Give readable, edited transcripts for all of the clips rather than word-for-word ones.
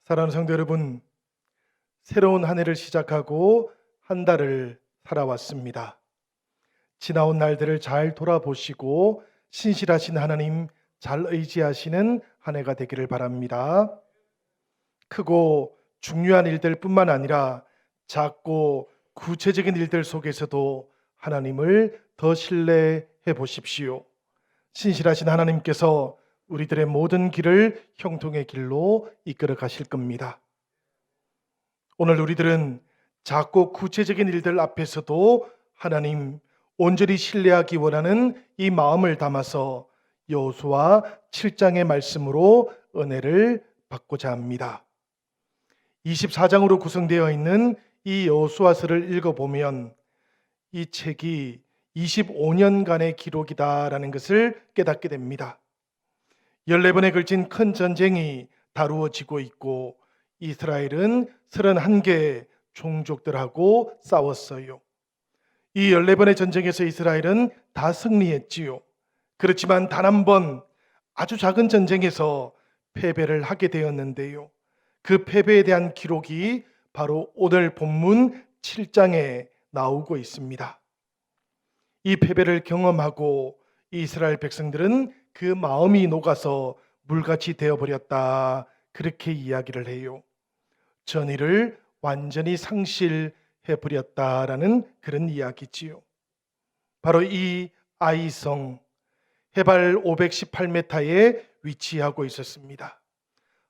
사랑하는 성도 여러분, 새로운 한 해를 시작하고 한 달을 살아왔습니다. 지나온 날들을 잘 돌아보시고 신실하신 하나님 잘 의지하시는 한 해가 되기를 바랍니다. 크고 중요한 일들뿐만 아니라 작고 구체적인 일들 속에서도 하나님을 더 신뢰해 보십시오. 신실하신 하나님께서 우리들의 모든 길을 형통의 길로 이끌어 가실 겁니다. 오늘 우리들은 작고 구체적인 일들 앞에서도 하나님 온전히 신뢰하기 원하는 이 마음을 담아서 여호수아 7장의 말씀으로 은혜를 받고자 합니다. 24장으로 구성되어 있는 이 여호수아서를 읽어보면 이 책이 25년간의 기록이다라는 것을 깨닫게 됩니다. 14번에 걸친 큰 전쟁이 다루어지고 있고 이스라엘은 31개의 종족들하고 싸웠어요. 이 14번의 전쟁에서 이스라엘은 다 승리했지요. 그렇지만 단 한 번 아주 작은 전쟁에서 패배를 하게 되었는데요. 그 패배에 대한 기록이 바로 오늘 본문 7장에 나오고 있습니다. 이 패배를 경험하고 이스라엘 백성들은 그 마음이 녹아서 물같이 되어버렸다, 그렇게 이야기를 해요. 전의를 완전히 상실해버렸다라는 그런 이야기지요. 바로 이 아이성, 해발 518m에 위치하고 있었습니다.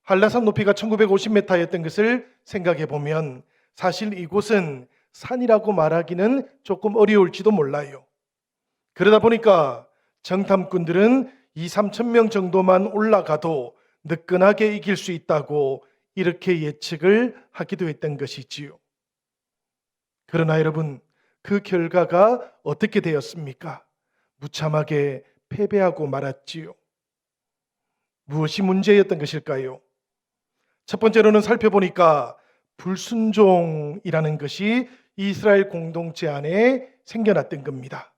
한라산 높이가 1950m였던 것을 생각해 보면 사실 이곳은 산이라고 말하기는 조금 어려울지도 몰라요. 그러다 보니까 정탐꾼들은 2-3천 명 정도만 올라가도 느끈하게 이길 수 있다고 이렇게 예측을 하기도 했던 것이지요. 그러나 여러분, 그 결과가 어떻게 되었습니까? 무참하게 패배하고 말았지요. 무엇이 문제였던 것일까요? 첫 번째로는 살펴보니까 불순종이라는 것이 이스라엘 공동체 안에 생겨났던 겁니다.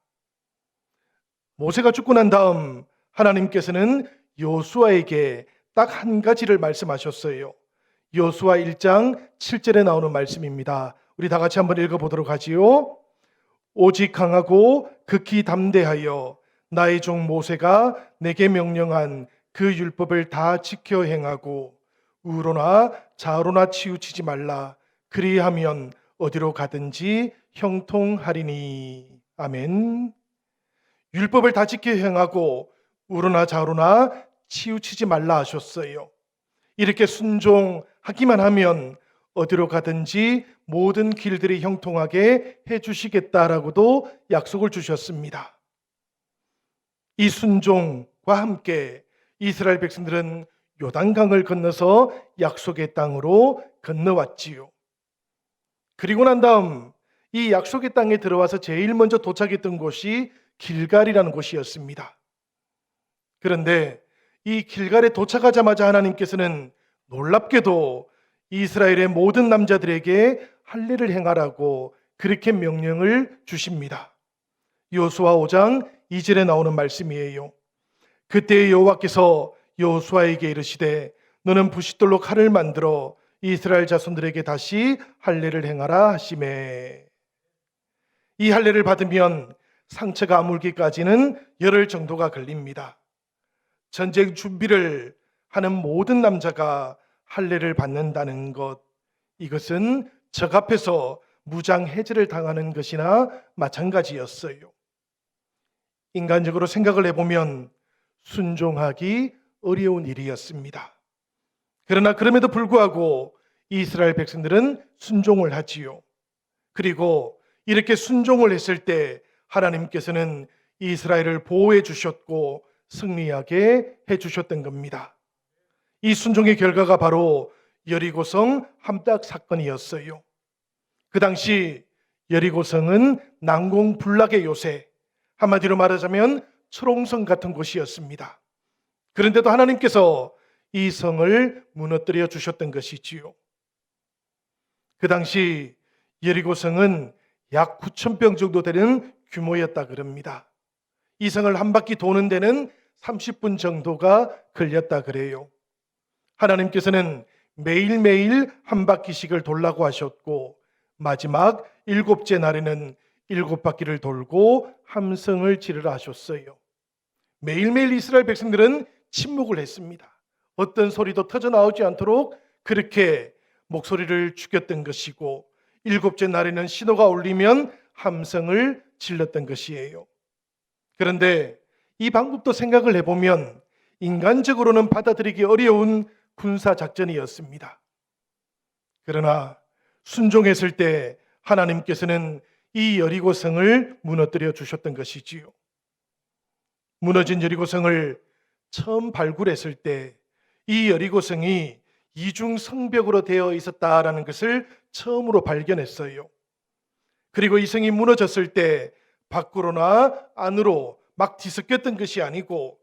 모세가 죽고 난 다음 하나님께서는 여호수아에게 딱 한 가지를 말씀하셨어요. 여호수아 1장 7절에 나오는 말씀입니다. 우리 다 같이 한번 읽어보도록 하지요. 오직 강하고 극히 담대하여 나의 종 모세가 내게 명령한 그 율법을 다 지켜 행하고 우로나 좌로나 치우치지 말라. 그리하면 어디로 가든지 형통하리니. 아멘. 율법을 다 지켜 행하고 우로나 좌로나 치우치지 말라 하셨어요. 이렇게 순종하기만 하면 어디로 가든지 모든 길들이 형통하게 해주시겠다라고도 약속을 주셨습니다. 이 순종과 함께 이스라엘 백성들은 요단강을 건너서 약속의 땅으로 건너왔지요. 그리고 난 다음 이 약속의 땅에 들어와서 제일 먼저 도착했던 곳이 길갈이라는 곳이었습니다. 그런데 이 길갈에 도착하자마자 하나님께서는 놀랍게도 이스라엘의 모든 남자들에게 할례를 행하라고 그렇게 명령을 주십니다. 여호수아 5장 2절에 나오는 말씀이에요. 그때 여호와께서 여호수아에게 이르시되 너는 부싯돌로 칼을 만들어 이스라엘 자손들에게 다시 할례를 행하라 하시매. 이 할례를 받으면 상처가 아물기까지는 열흘 정도가 걸립니다. 전쟁 준비를 하는 모든 남자가 할례를 받는다는 것, 이것은 적 앞에서 무장 해제를 당하는 것이나 마찬가지였어요. 인간적으로 생각을 해보면 순종하기 어려운 일이었습니다. 그러나 그럼에도 불구하고 이스라엘 백성들은 순종을 하지요. 그리고 이렇게 순종을 했을 때 하나님께서는 이스라엘을 보호해 주셨고 승리하게 해주셨던 겁니다. 이 순종의 결과가 바로 여리고성 함딱 사건이었어요. 그 당시 여리고성은 난공불락의 요새, 한마디로 말하자면 초롱성 같은 곳이었습니다. 그런데도 하나님께서 이 성을 무너뜨려 주셨던 것이지요. 그 당시 여리고성은 약 9,000평 정도 되는 규모였다 그럽니다. 이 성을 한 바퀴 도는 데는 30분 정도가 걸렸다 그래요. 하나님께서는 매일매일 한 바퀴씩을 돌라고 하셨고 마지막 7째 날에는 7바퀴를 돌고 함성을 지르라 하셨어요. 매일매일 이스라엘 백성들은 침묵을 했습니다. 어떤 소리도 터져 나오지 않도록 그렇게 목소리를 죽였던 것이고 7째 날에는 신호가 울리면 함성을 질렀던 것이에요. 그런데 이 방법도 생각을 해보면 인간적으로는 받아들이기 어려운 군사작전이었습니다. 그러나 순종했을 때 하나님께서는 이 여리고성을 무너뜨려 주셨던 것이지요. 무너진 여리고성을 처음 발굴했을 때 이 여리고성이 이중 성벽으로 되어 있었다라는 것을 처음으로 발견했어요. 그리고 이 성이 무너졌을 때 밖으로나 안으로 막 뒤섞였던 것이 아니고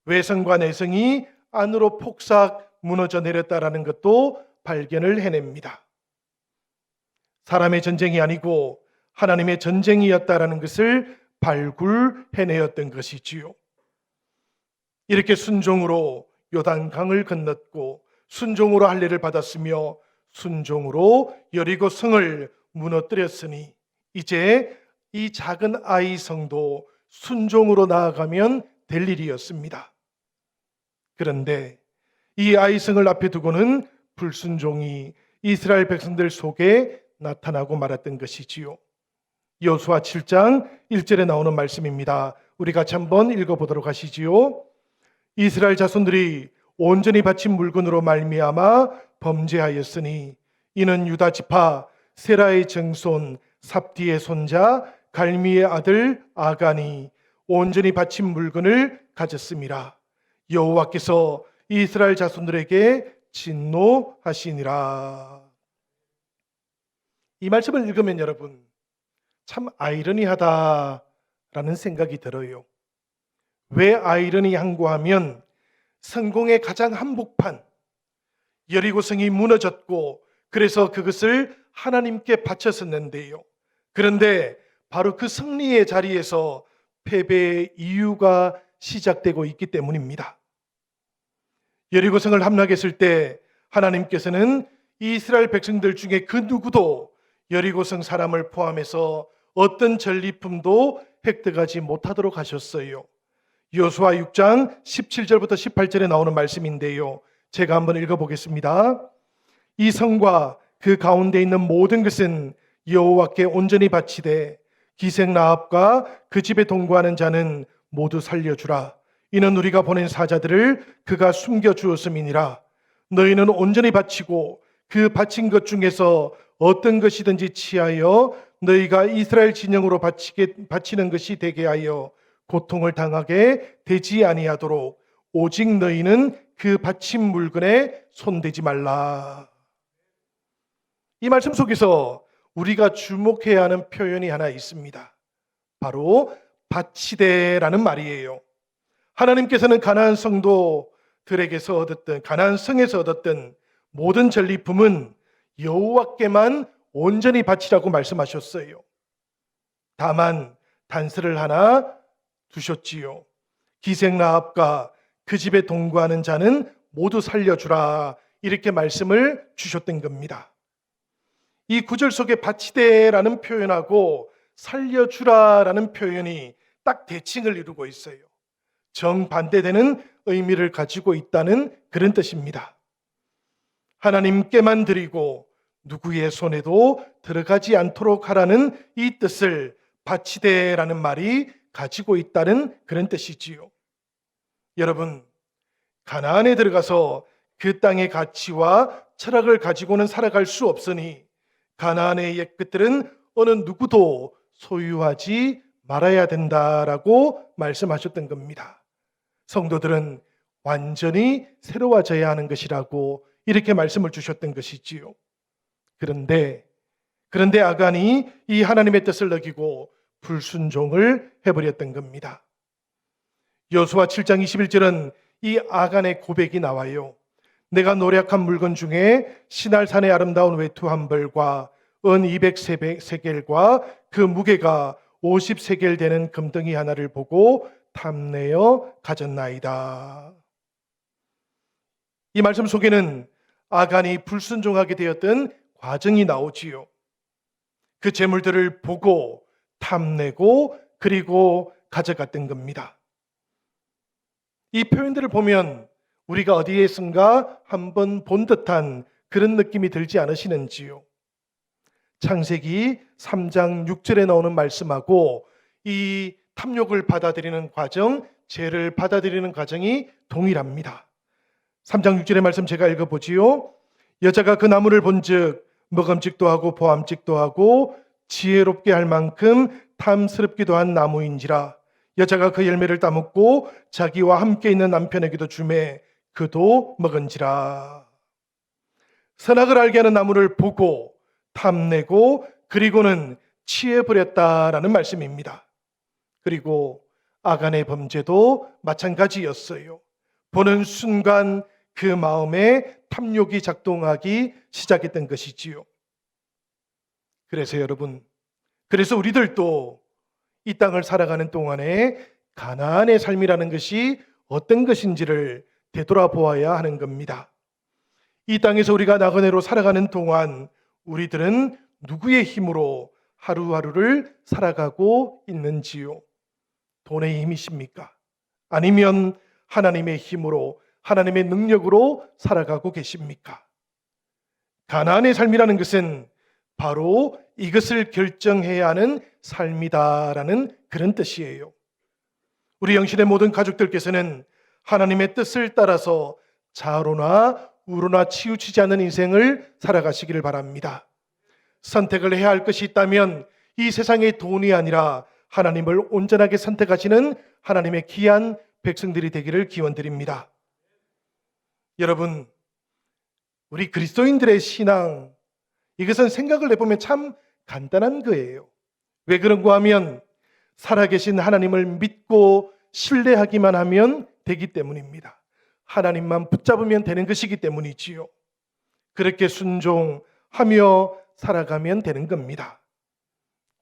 외성과 내성이 안으로 폭삭 무너져 내렸다라는 것도 발견을 해냅니다. 사람의 전쟁이 아니고 하나님의 전쟁이었다라는 것을 발굴해내었던 것이지요. 이렇게 순종으로 요단강을 건넜고 순종으로 할례를 받았으며 순종으로 여리고 성을 무너뜨렸으니 이제 이 작은 아이 성도 순종으로 나아가면 될 일이었습니다. 그런데 이 아이 성을 앞에 두고는 불순종이 이스라엘 백성들 속에 나타나고 말았던 것이지요. 여호수아 7장 1절에 나오는 말씀입니다. 우리 같이 한번 읽어보도록 하시지요. 이스라엘 자손들이 온전히 바친 물건으로 말미암아 범죄하였으니 이는 유다 지파 세라의 정손 삽디의 손자 갈미의 아들 아간이 온전히 바친 물건을 가졌음이라. 여호와께서 이스라엘 자손들에게 진노하시니라. 이 말씀을 읽으면 여러분 참 아이러니하다라는 생각이 들어요. 왜 아이러니한고 하면 성공의 가장 한복판 여리고성이 무너졌고 그래서 그것을 하나님께 바쳤었는데요. 그런데 바로 그 승리의 자리에서 패배의 이유가 시작되고 있기 때문입니다. 여리고성을 함락했을 때 하나님께서는 이스라엘 백성들 중에 그 누구도 여리고성 사람을 포함해서 어떤 전리품도 획득하지 못하도록 하셨어요. 여호수아 6장 17절부터 18절에 나오는 말씀인데요. 제가 한번 읽어보겠습니다. 이 성과 그 가운데 있는 모든 것은 여호와께 온전히 바치되 기생라합과 그 집에 동거하는 자는 모두 살려주라. 이는 우리가 보낸 사자들을 그가 숨겨주었음이니라. 너희는 온전히 바치고 그 바친 것 중에서 어떤 것이든지 취하여 너희가 이스라엘 진영으로 바치는 것이 되게 하여 고통을 당하게 되지 아니하도록 오직 너희는 그 바친 물건에 손대지 말라. 이 말씀 속에서 우리가 주목해야 하는 표현이 하나 있습니다. 바로 바치되라는 말이에요. 하나님께서는 가나안 성도들에게서 얻었던 가나안 성에서 얻었던 모든 전리품은 여호와께만 온전히 바치라고 말씀하셨어요. 다만 단서를 하나 두셨지요. 기생라합과 그 집에 동거하는 자는 모두 살려주라 이렇게 말씀을 주셨던 겁니다. 이 구절 속에 바치되라는 표현하고 살려주라라는 표현이 딱 대칭을 이루고 있어요. 정반대되는 의미를 가지고 있다는 그런 뜻입니다. 하나님께만 드리고 누구의 손에도 들어가지 않도록 하라는 이 뜻을 바치되라는 말이 가지고 있다는 그런 뜻이지요. 여러분, 가나안에 들어가서 그 땅의 가치와 철학을 가지고는 살아갈 수 없으니 가나안의 옛것들은 어느 누구도 소유하지 말아야 된다라고 말씀하셨던 겁니다. 성도들은 완전히 새로워져야 하는 것이라고 이렇게 말씀을 주셨던 것이지요. 그런데 아간이 이 하나님의 뜻을 어기고 불순종을 해버렸던 겁니다. 여호수아 7장 21절은 이 아간의 고백이 나와요. 내가 노력한 물건 중에 시날산의 아름다운 외투 한 벌과 은 200세겔과 그 무게가 50세겔 되는 금덩이 하나를 보고 탐내어 가졌나이다. 이 말씀 속에는 아간이 불순종하게 되었던 과정이 나오지요. 그 재물들을 보고 탐내고 그리고 가져갔던 겁니다. 이 표현들을 보면 우리가 어디에선가 한번 본 듯한 그런 느낌이 들지 않으시는지요? 창세기 3장 6절에 나오는 말씀하고 이 탐욕을 받아들이는 과정, 죄를 받아들이는 과정이 동일합니다. 3장 6절의 말씀 제가 읽어보지요. 여자가 그 나무를 본즉 먹음직도 하고 보암직도 하고 지혜롭게 할 만큼 탐스럽기도 한 나무인지라. 여자가 그 열매를 따먹고 자기와 함께 있는 남편에게도 주매 그도 먹은지라. 선악을 알게 하는 나무를 보고 탐내고 그리고는 취해버렸다라는 말씀입니다. 그리고 아간의 범죄도 마찬가지였어요. 보는 순간 그 마음에 탐욕이 작동하기 시작했던 것이지요. 그래서 여러분, 그래서 우리들도 이 땅을 살아가는 동안에 가나안의 삶이라는 것이 어떤 것인지를 되돌아보아야 하는 겁니다. 이 땅에서 우리가 나그네로 살아가는 동안 우리들은 누구의 힘으로 하루하루를 살아가고 있는지요? 돈의 힘이십니까? 아니면 하나님의 힘으로, 하나님의 능력으로 살아가고 계십니까? 가나안의 삶이라는 것은 바로 이것을 결정해야 하는 삶이다라는 그런 뜻이에요. 우리 영신의 모든 가족들께서는 하나님의 뜻을 따라서 좌로나 우로나 치우치지 않는 인생을 살아가시기를 바랍니다. 선택을 해야 할 것이 있다면 이 세상의 돈이 아니라 하나님을 온전하게 선택하시는 하나님의 귀한 백성들이 되기를 기원드립니다. 여러분, 우리 그리스도인들의 신앙, 이것은 생각을 해보면 참 간단한 거예요. 왜 그런가 하면 살아계신 하나님을 믿고 신뢰하기만 하면 되기 때문입니다. 하나님만 붙잡으면 되는 것이기 때문이지요. 그렇게 순종하며 살아가면 되는 겁니다.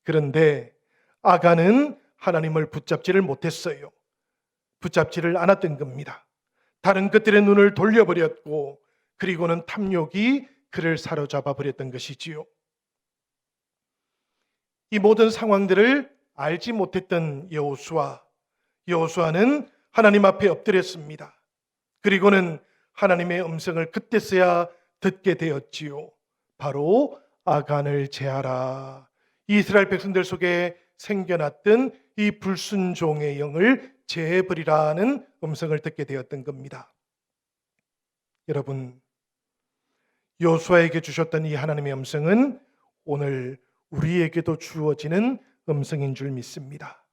그런데 아간은 하나님을 붙잡지를 못했어요. 붙잡지를 않았던 겁니다. 다른 것들의 눈을 돌려버렸고 그리고는 탐욕이 그를 사로잡아 버렸던 것이지요. 이 모든 상황들을 알지 못했던 여호수아는 하나님 앞에 엎드렸습니다. 그리고는 하나님의 음성을 그때서야 듣게 되었지요. 바로 아간을 제하라. 이스라엘 백성들 속에 생겨났던 이 불순종의 영을 제해버리라는 음성을 듣게 되었던 겁니다. 여러분, 여호수아에게 주셨던 이 하나님의 음성은 오늘 우리에게도 주어지는 음성인 줄 믿습니다.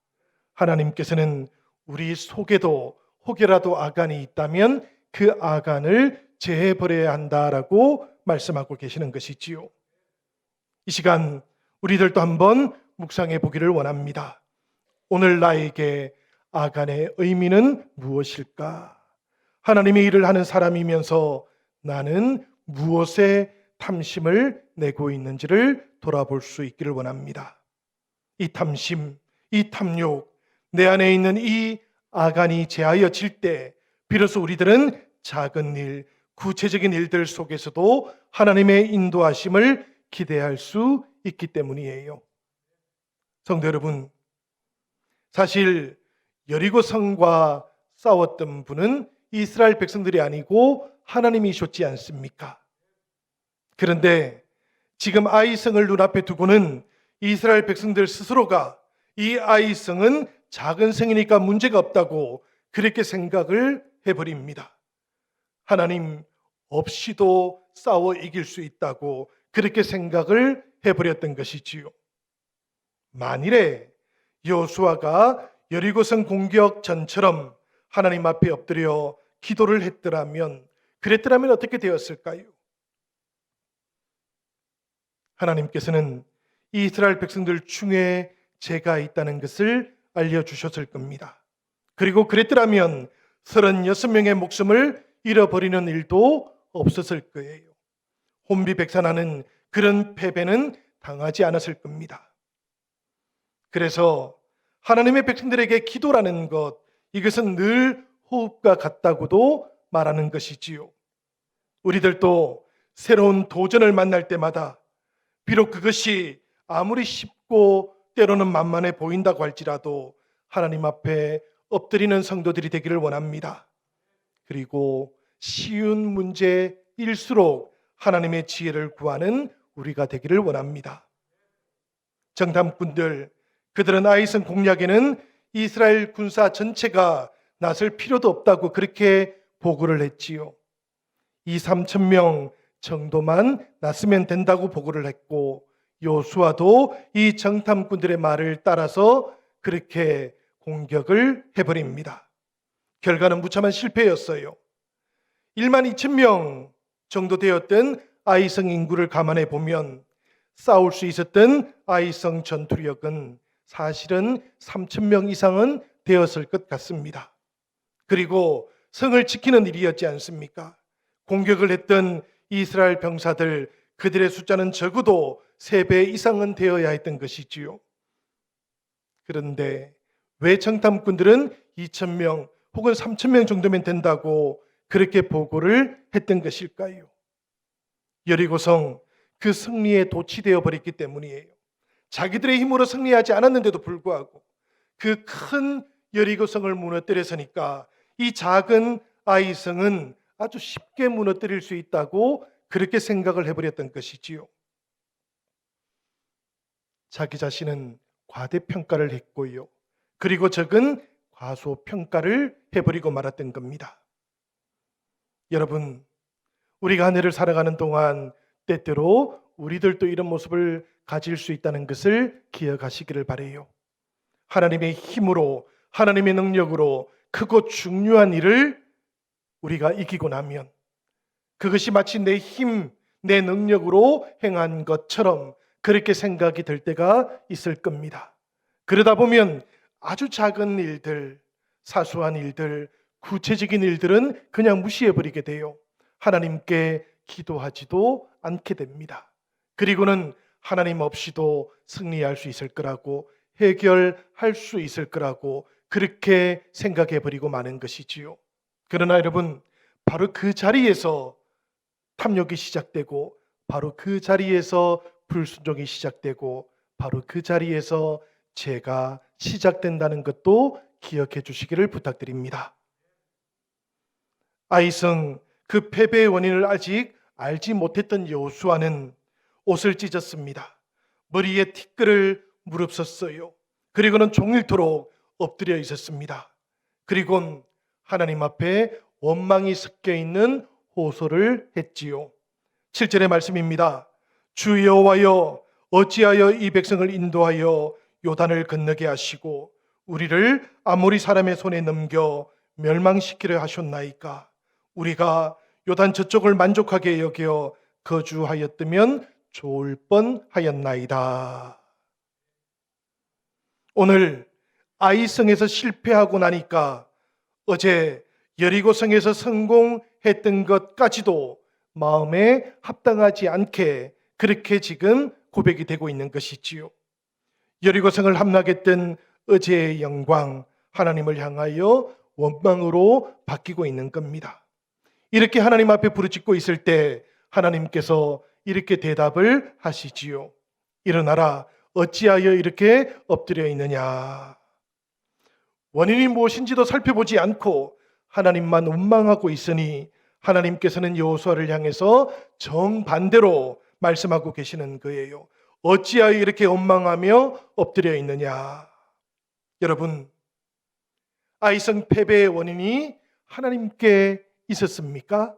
하나님께서는 우리 속에도 혹여라도 아간이 있다면 그 아간을 제해버려야 한다라고 말씀하고 계시는 것이지요. 이 시간 우리들도 한번 묵상해 보기를 원합니다. 오늘 나에게 아간의 의미는 무엇일까? 하나님의 일을 하는 사람이면서 나는 무엇에 탐심을 내고 있는지를 돌아볼 수 있기를 원합니다. 이 탐심, 이 탐욕, 내 안에 있는 이 아간이 제하여질 때 비로소 우리들은 작은 일, 구체적인 일들 속에서도 하나님의 인도하심을 기대할 수 있기 때문이에요. 성도 여러분, 사실 여리고 성과 싸웠던 분은 이스라엘 백성들이 아니고 하나님이셨지 않습니까? 그런데 지금 아이성을 눈앞에 두고는 이스라엘 백성들 스스로가 이 아이성은 작은 성이니까 문제가 없다고 그렇게 생각을 해버립니다. 하나님 없이도 싸워 이길 수 있다고 그렇게 생각을 해버렸던 것이지요. 만일에 여호수아가 여리고성 공격 전처럼 하나님 앞에 엎드려 기도를 했더라면, 그랬더라면 어떻게 되었을까요? 하나님께서는 이스라엘 백성들 중에 죄가 있다는 것을 알려주셨을 겁니다. 그리고 그랬더라면 36명의 목숨을 잃어버리는 일도 없었을 거예요. 혼비백산하는 그런 패배는 당하지 않았을 겁니다. 그래서 하나님의 백성들에게 기도라는 것, 이것은 늘 호흡과 같다고도 말하는 것이지요. 우리들도 새로운 도전을 만날 때마다 비록 그것이 아무리 쉽고 때로는 만만해 보인다고 할지라도 하나님 앞에 엎드리는 성도들이 되기를 원합니다. 그리고 쉬운 문제일수록 하나님의 지혜를 구하는 우리가 되기를 원합니다. 정탐꾼들, 그들은 아이성 공략에는 이스라엘 군사 전체가 나설 필요도 없다고 그렇게 보고를 했지요. 2~3천 명 정도만 났으면 된다고 보고를 했고, 요수아도 이 정탐꾼들의 말을 따라서 그렇게 공격을 해버립니다. 결과는 무참한 실패였어요. 12,000명 정도 되었던 아이성 인구를 감안해 보면 싸울 수 있었던 아이성 전투력은 사실은 3,000명 이상은 되었을 것 같습니다. 그리고 성을 지키는 일이었지 않습니까? 공격을 했던 이스라엘 병사들, 그들의 숫자는 적어도 3배 이상은 되어야 했던 것이지요. 그런데 왜 정탐꾼들은 2,000명 혹은 3,000명 정도면 된다고 그렇게 보고를 했던 것일까요? 여리고성, 그 승리에 도취되어 버렸기 때문이에요. 자기들의 힘으로 승리하지 않았는데도 불구하고 그 큰 여리고성을 무너뜨렸으니까 이 작은 아이성은 아주 쉽게 무너뜨릴 수 있다고 그렇게 생각을 해버렸던 것이지요. 자기 자신은 과대평가를 했고요. 그리고 적은 과소평가를 해버리고 말았던 겁니다. 여러분, 우리가 한 해를 살아가는 동안 때때로 우리들도 이런 모습을 가질 수 있다는 것을 기억하시기를 바라요. 하나님의 힘으로, 하나님의 능력으로 크고 중요한 일을 우리가 이기고 나면 그것이 마치 내 힘, 내 능력으로 행한 것처럼 그렇게 생각이 들 때가 있을 겁니다. 그러다 보면 아주 작은 일들, 사소한 일들, 구체적인 일들은 그냥 무시해버리게 돼요. 하나님께 기도하지도 않게 됩니다. 그리고는 하나님 없이도 승리할 수 있을 거라고, 해결할 수 있을 거라고 그렇게 생각해버리고 마는 것이지요. 그러나 여러분, 바로 그 자리에서 탐욕이 시작되고, 바로 그 자리에서 불순종이 시작되고, 바로 그 자리에서 죄가 시작된다는 것도 기억해 주시기를 부탁드립니다. 아이성, 그 패배의 원인을 아직 알지 못했던 여호수아는 옷을 찢었습니다. 머리에 티끌을 무릅썼어요. 그리고는 종일토록 엎드려 있었습니다. 그리고 하나님 앞에 원망이 섞여 있는 호소를 했지요. 7절의 말씀입니다. 주 여호와여, 어찌하여 이 백성을 인도하여 요단을 건너게 하시고 우리를 아모리 사람의 손에 넘겨 멸망시키려 하셨나이까? 우리가 요단 저쪽을 만족하게 여겨 거주하였다면 좋을 뻔하였나이다. 오늘 아이성에서 실패하고 나니까 어제 여리고성에서 성공했던 것까지도 마음에 합당하지 않게 그렇게 지금 고백이 되고 있는 것이지요. 여리고성을 함락했던 어제의 영광, 하나님을 향하여 원망으로 바뀌고 있는 겁니다. 이렇게 하나님 앞에 부르짖고 있을 때 하나님께서 이렇게 대답을 하시지요. 일어나라, 어찌하여 이렇게 엎드려 있느냐. 원인이 무엇인지도 살펴보지 않고 하나님만 원망하고 있으니 하나님께서는 여호수아를 향해서 정반대로 말씀하고 계시는 거예요. 어찌하여 이렇게 원망하며 엎드려 있느냐. 여러분, 아이성 패배의 원인이 하나님께 있었습니까?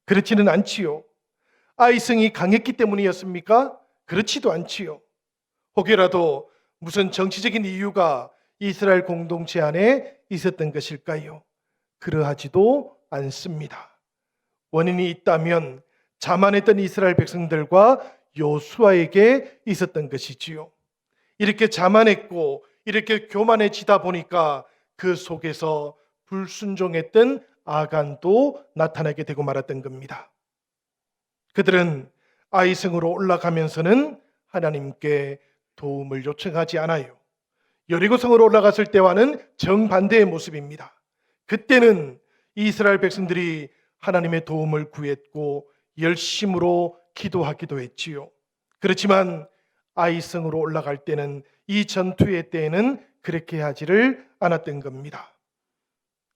그렇지는 않지요. 아이성이 강했기 때문이었습니까? 그렇지도 않지요. 혹여라도 무슨 정치적인 이유가 이스라엘 공동체 안에 있었던 것일까요? 그러하지도 않습니다. 원인이 있다면 자만했던 이스라엘 백성들과 여호수아에게 있었던 것이지요. 이렇게 자만했고 이렇게 교만해지다 보니까 그 속에서 불순종했던 아간도 나타나게 되고 말았던 겁니다. 그들은 아이성으로 올라가면서는 하나님께 도움을 요청하지 않아요. 여리고성으로 올라갔을 때와는 정반대의 모습입니다. 그때는 이스라엘 백성들이 하나님의 도움을 구했고 열심으로 기도하기도 했지요. 그렇지만 아이성으로 올라갈 때는, 이 전투의 때에는 그렇게 하지를 않았던 겁니다.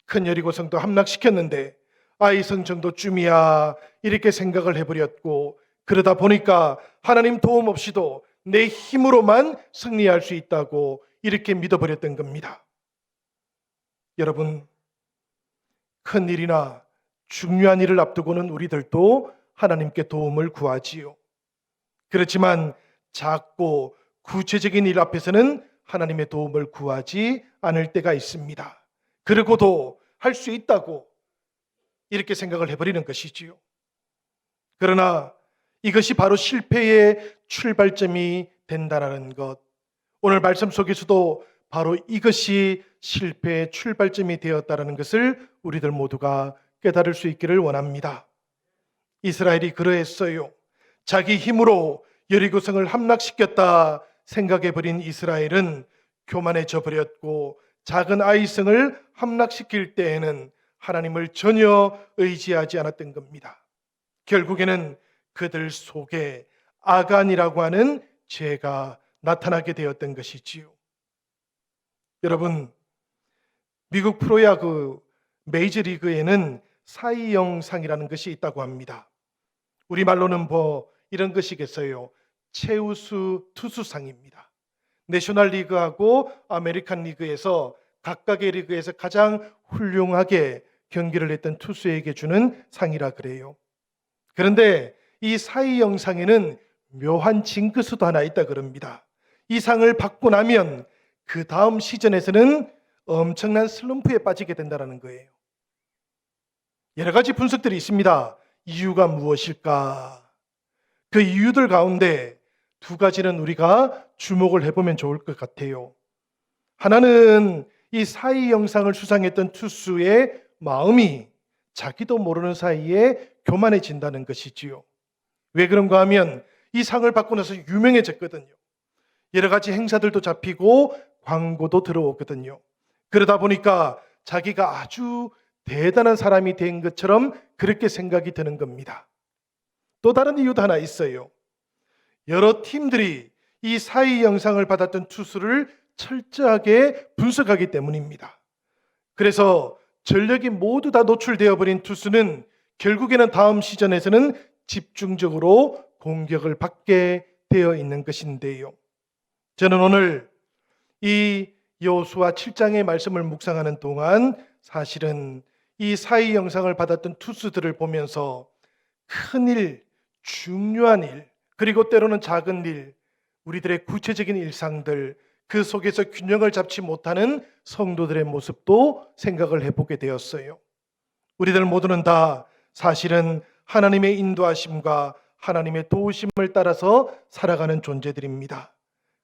큰 여리고성도 함락시켰는데 아이성 정도쯤이야 이렇게 생각을 해버렸고, 그러다 보니까 하나님 도움 없이도 내 힘으로만 승리할 수 있다고 이렇게 믿어버렸던 겁니다. 여러분, 큰 일이나 중요한 일을 앞두고는 우리들도 하나님께 도움을 구하지요. 그렇지만 작고 구체적인 일 앞에서는 하나님의 도움을 구하지 않을 때가 있습니다. 그러고도 할 수 있다고 이렇게 생각을 해버리는 것이지요. 그러나 이것이 바로 실패의 출발점이 된다는 것, 오늘 말씀 속에서도 바로 이것이 실패의 출발점이 되었다는 것을 우리들 모두가 깨달을 수 있기를 원합니다. 이스라엘이 그러했어요. 자기 힘으로 여리고성을 함락시켰다 생각해버린 이스라엘은 교만해져 버렸고, 작은 아이성을 함락시킬 때에는 하나님을 전혀 의지하지 않았던 겁니다. 결국에는 그들 속에 아간이라고 하는 죄가 나타나게 되었던 것이지요. 여러분, 미국 프로야구 메이저리그에는 사이영상이라는 것이 있다고 합니다. 우리말로는 이런 것이겠어요. 최우수 투수상입니다. 내셔널리그하고 아메리칸 리그에서 각각의 리그에서 가장 훌륭하게 경기를 했던 투수에게 주는 상이라 그래요. 그런데 이 사이영상에는 묘한 징크스도 하나 있다 그럽니다. 이 상을 받고 나면 그 다음 시즌에서는 엄청난 슬럼프에 빠지게 된다는 거예요. 여러 가지 분석들이 있습니다. 이유가 무엇일까? 그 이유들 가운데 두 가지는 우리가 주목을 해보면 좋을 것 같아요. 하나는 이 사이영상을 수상했던 투수의 마음이 자기도 모르는 사이에 교만해진다는 것이지요. 왜 그런가 하면 이 상을 받고 나서 유명해졌거든요. 여러 가지 행사들도 잡히고 광고도 들어오거든요. 그러다 보니까 자기가 아주 대단한 사람이 된 것처럼 그렇게 생각이 드는 겁니다. 또 다른 이유도 하나 있어요. 여러 팀들이 이 사이영상을 받았던 투수를 철저하게 분석하기 때문입니다. 그래서 전력이 모두 다 노출되어 버린 투수는 결국에는 다음 시즌에서는 집중적으로 공격을 받게 되어 있는 것인데요. 저는 오늘 이 여호수아 7장의 말씀을 묵상하는 동안 사실은 이 사이 영상을 받았던 투수들을 보면서 큰 일, 중요한 일, 그리고 때로는 작은 일, 우리들의 구체적인 일상들, 그 속에서 균형을 잡지 못하는 성도들의 모습도 생각을 해보게 되었어요. 우리들 모두는 다 사실은 하나님의 인도하심과 하나님의 도우심을 따라서 살아가는 존재들입니다.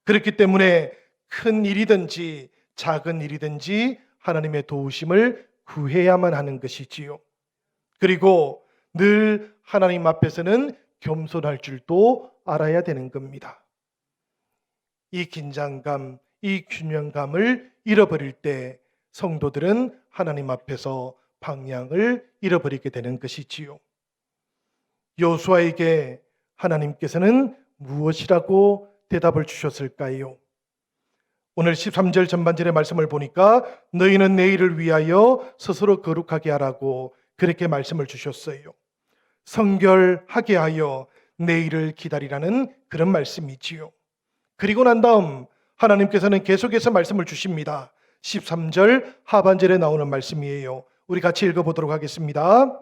그렇기 때문에 큰 일이든지 작은 일이든지 하나님의 도우심을 구해야만 하는 것이지요. 그리고 늘 하나님 앞에서는 겸손할 줄도 알아야 되는 겁니다. 이 긴장감, 이 균형감을 잃어버릴 때 성도들은 하나님 앞에서 방향을 잃어버리게 되는 것이지요. 여호수아에게 하나님께서는 무엇이라고 대답을 주셨을까요? 오늘 13절 전반절의 말씀을 보니까 너희는 내일을 위하여 스스로 거룩하게 하라고 그렇게 말씀을 주셨어요. 성결하게 하여 내일을 기다리라는 그런 말씀이지요. 그리고 난 다음 하나님께서는 계속해서 말씀을 주십니다. 13절 하반절에 나오는 말씀이에요. 우리 같이 읽어보도록 하겠습니다.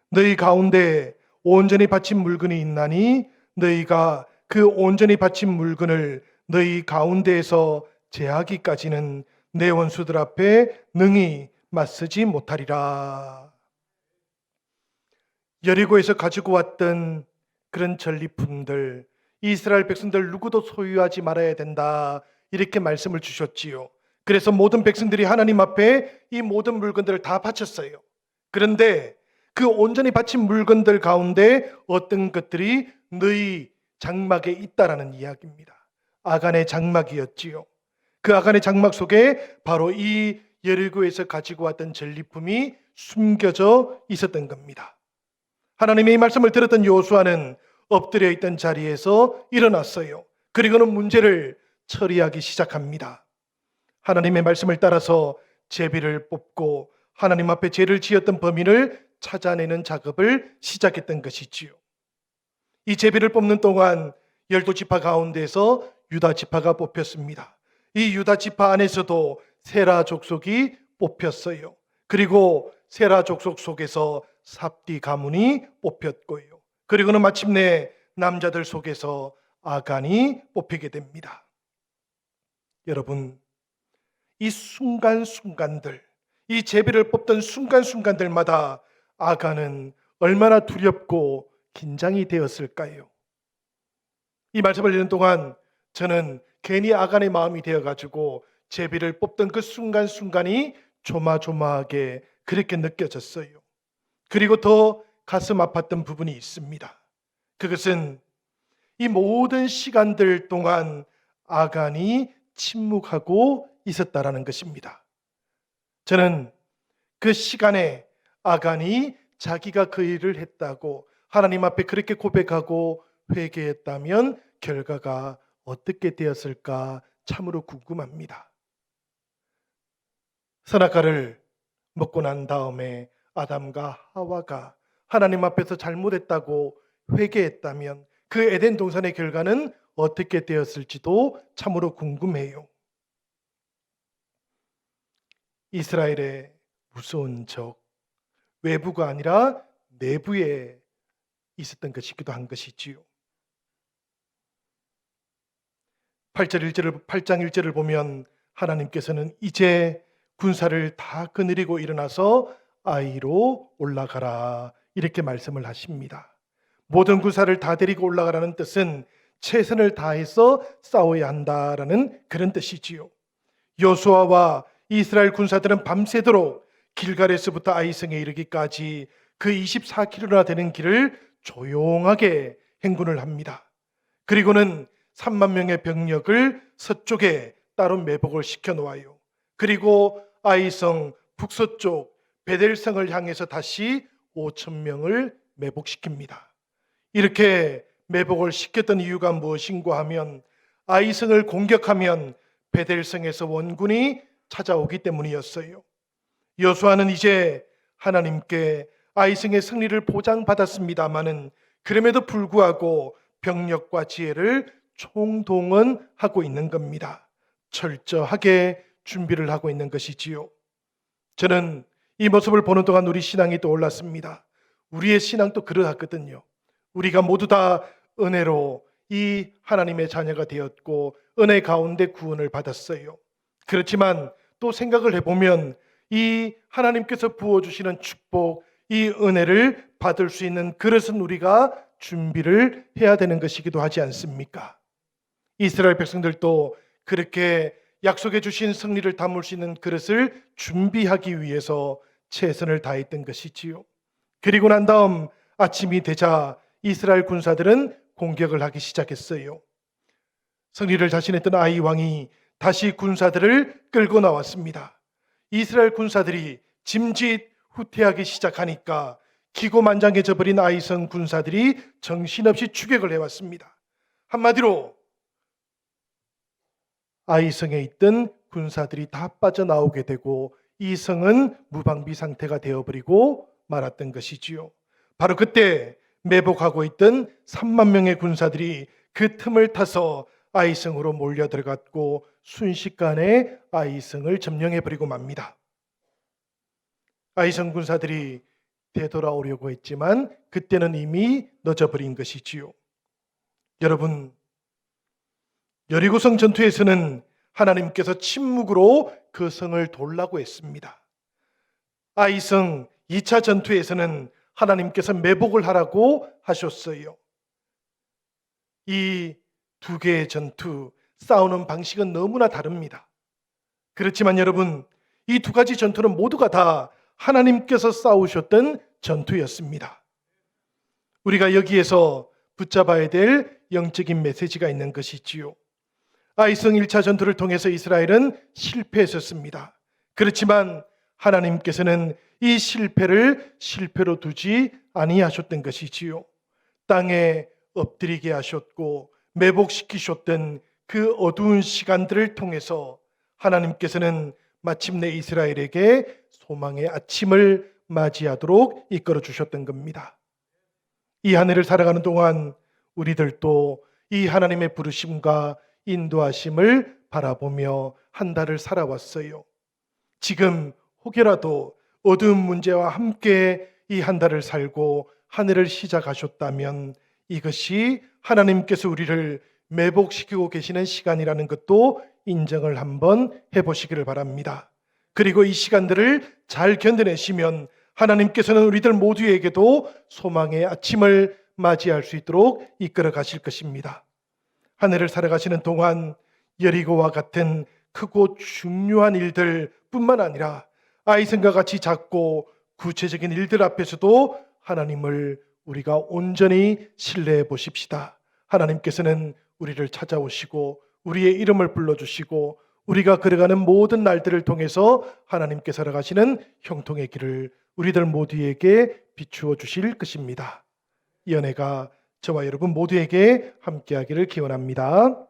너희 가운데 온전히 바친 물건이 있나니 너희가 그 온전히 바친 물건을 너희 가운데에서 제하기까지는 내 원수들 앞에 능히 맞서지 못하리라. 여리고에서 가지고 왔던 그런 전리품들, 이스라엘 백성들 누구도 소유하지 말아야 된다 이렇게 말씀을 주셨지요. 그래서 모든 백성들이 하나님 앞에 이 모든 물건들을 다 바쳤어요. 그런데 그 온전히 바친 물건들 가운데 어떤 것들이 너희 장막에 있다라는 이야기입니다. 아간의 장막이었지요. 그 아간의 장막 속에 바로 이 여리고에서 가지고 왔던 전리품이 숨겨져 있었던 겁니다. 하나님의 이 말씀을 들었던 여호수아는 엎드려 있던 자리에서 일어났어요. 그리고는 문제를 처리하기 시작합니다. 하나님의 말씀을 따라서 제비를 뽑고 하나님 앞에 죄를 지었던 범인을 찾아내는 작업을 시작했던 것이지요. 이 제비를 뽑는 동안 12지파 가운데서 유다 지파가 뽑혔습니다. 이 유다 지파 안에서도 세라 족속이 뽑혔어요. 그리고 세라 족속 속에서 삽디 가문이 뽑혔고요. 그리고는 마침내 남자들 속에서 아간이 뽑히게 됩니다. 여러분, 이 순간순간들, 이 제비를 뽑던 순간순간들마다 아간은 얼마나 두렵고 긴장이 되었을까요? 이 말씀을 듣는 동안 저는 괜히 아간의 마음이 되어가지고 제비를 뽑던 그 순간순간이 조마조마하게 그렇게 느껴졌어요. 그리고 더 가슴 아팠던 부분이 있습니다. 그것은 이 모든 시간들 동안 아간이 침묵하고 있었다라는 것입니다. 저는 그 시간에 아간이 자기가 그 일을 했다고 하나님 앞에 그렇게 고백하고 회개했다면 결과가 어떻게 되었을까 참으로 궁금합니다. 선악과를 먹고 난 다음에 아담과 하와가 하나님 앞에서 잘못했다고 회개했다면 그 에덴 동산의 결과는 어떻게 되었을지도 참으로 궁금해요. 이스라엘의 무서운 적, 외부가 아니라 내부에 있었던 것이기도 한 것이지요. 8장 1절을 보면 하나님께서는 이제 군사를 다 거느리고 일어나서 아이로 올라가라 이렇게 말씀을 하십니다. 모든 군사를 다 데리고 올라가라는 뜻은 최선을 다해서 싸워야 한다라는 그런 뜻이지요. 여호수아와 이스라엘 군사들은 밤새도록 길갈에서부터 아이성에 이르기까지 그 24km나 되는 길을 조용하게 행군을 합니다. 그리고는 3만 명의 병력을 서쪽에 따로 매복을 시켜 놓아요. 그리고 아이성 북서쪽 베델성을 향해서 다시 5천 명을 매복시킵니다. 이렇게 매복을 시켰던 이유가 무엇인가 하면 아이성을 공격하면 베델성에서 원군이 찾아오기 때문이었어요. 여호수아는 이제 하나님께 아이성의 승리를 보장받았습니다마는 그럼에도 불구하고 병력과 지혜를 총동원하고 있는 겁니다. 철저하게 준비를 하고 있는 것이지요. 저는 이 모습을 보는 동안 우리 신앙이 떠올랐습니다. 우리의 신앙도 그러하거든요. 우리가 모두 다 은혜로 이 하나님의 자녀가 되었고 은혜 가운데 구원을 받았어요. 그렇지만 또 생각을 해보면 이 하나님께서 부어주시는 축복, 이 은혜를 받을 수 있는 그릇은 우리가 준비를 해야 되는 것이기도 하지 않습니까? 이스라엘 백성들도 그렇게 약속해 주신 승리를 담을 수 있는 그릇을 준비하기 위해서 최선을 다했던 것이지요. 그리고 난 다음 아침이 되자 이스라엘 군사들은 공격을 하기 시작했어요. 승리를 자신했던 아이 왕이 다시 군사들을 끌고 나왔습니다. 이스라엘 군사들이 짐짓 후퇴하기 시작하니까 기고만장해져 버린 아이성 군사들이 정신없이 추격을 해왔습니다. 한마디로 아이성에 있던 군사들이 다 빠져나오게 되고 이 성은 무방비 상태가 되어버리고 말았던 것이지요. 바로 그때 매복하고 있던 3만 명의 군사들이 그 틈을 타서 아이성으로 몰려 들어갔고 순식간에 아이성을 점령해버리고 맙니다. 아이성 군사들이 되돌아오려고 했지만 그때는 이미 늦어버린 것이지요. 여러분, 여리고성 전투에서는 하나님께서 침묵으로 그 성을 돌라고 했습니다. 아이성 2차 전투에서는 하나님께서 매복을 하라고 하셨어요. 이 두 개의 전투, 싸우는 방식은 너무나 다릅니다. 그렇지만 여러분, 이 두 가지 전투는 모두가 다 하나님께서 싸우셨던 전투였습니다. 우리가 여기에서 붙잡아야 될 영적인 메시지가 있는 것이지요. 아이성 1차 전투를 통해서 이스라엘은 실패했었습니다. 그렇지만 하나님께서는 이 실패를 실패로 두지 아니하셨던 것이지요. 땅에 엎드리게 하셨고 매복시키셨던 그 어두운 시간들을 통해서 하나님께서는 마침내 이스라엘에게 소망의 아침을 맞이하도록 이끌어 주셨던 겁니다. 이 한 해를 살아가는 동안 우리들도 이 하나님의 부르심과 인도하심을 바라보며 한 달을 살아왔어요. 지금 혹여라도 어두운 문제와 함께 이 한 달을 살고 한 해를 시작하셨다면 이것이 하나님께서 우리를 매복시키고 계시는 시간이라는 것도 인정을 한번 해보시기를 바랍니다. 그리고 이 시간들을 잘 견뎌내시면 하나님께서는 우리들 모두에게도 소망의 아침을 맞이할 수 있도록 이끌어 가실 것입니다. 한 해를 살아가시는 동안 여리고와 같은 크고 중요한 일들 뿐만 아니라 아이성과 같이 작고 구체적인 일들 앞에서도 하나님을 우리가 온전히 신뢰해 보십시다. 하나님께서는 우리를 찾아오시고 우리의 이름을 불러주시고 우리가 걸어가는 모든 날들을 통해서 하나님께 살아가시는 형통의 길을 우리들 모두에게 비추어 주실 것입니다. 이 은혜가 저와 여러분 모두에게 함께하기를 기원합니다.